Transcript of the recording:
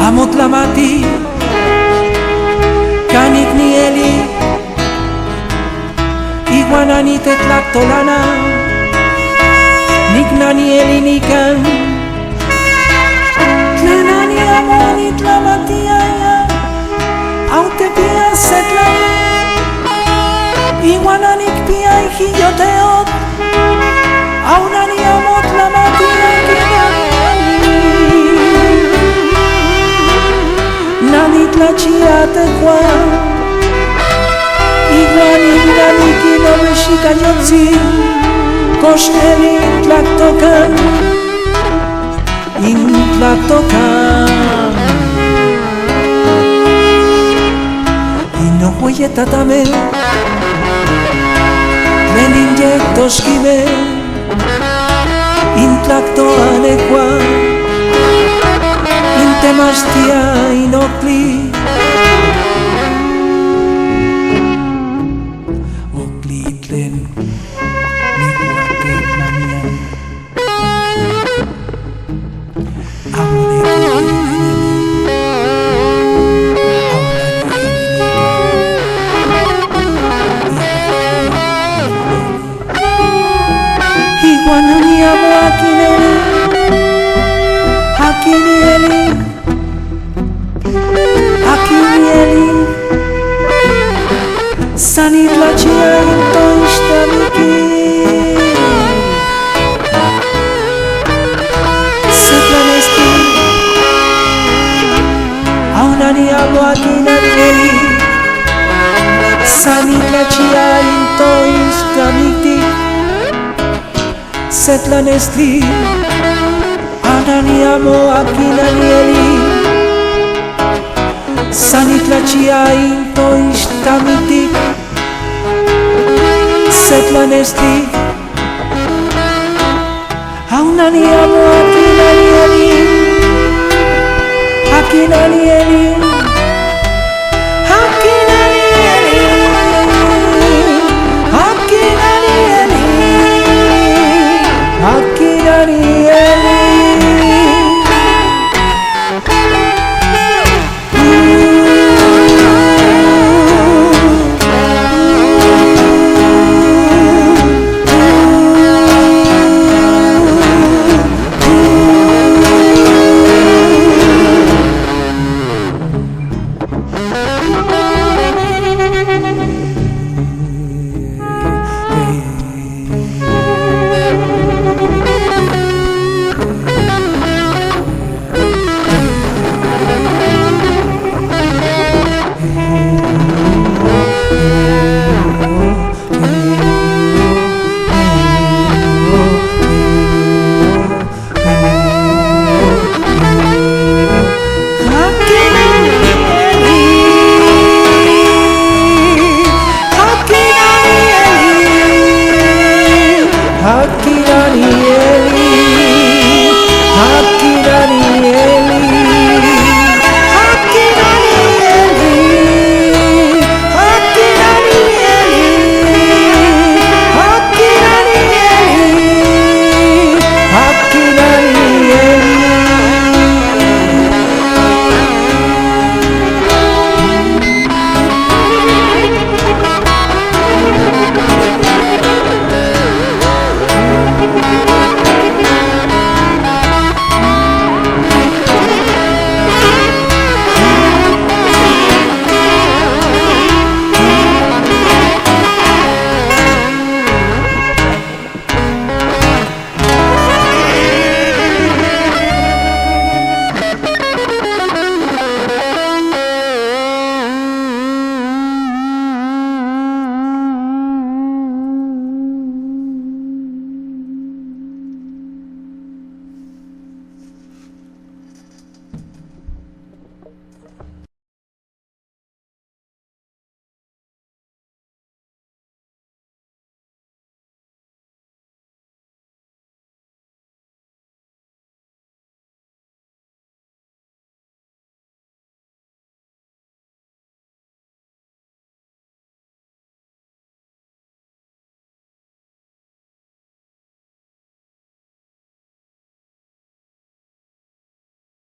אמות למדתי, כאן נקניה לי, איגואנה תתלקתו לנה, נקניה לי ניקן, תלנני המונית למדתי היה, אוטפיה סתלה, איגואנה נקפיה יחיותיות, אונני אמות למדתי Tlachiate kwa Iguani nani kino meshika yotzi Kosheli tlaktokan Intlaktokan Inohuye tatame Meninje toshkime Intlakto anekwa Intemastia inokli Oklitlen Nikuaket namian Iguanani amo akineli Akinieli Akinieli Sanit lachia into ishtamiki Setlanesti Aunani amo akineli Sanit lachia into ishtamiki Setlanesti Aunani amo akineli Sanit lachia into ishtamitik Setlanesti Aunani amo akinani eli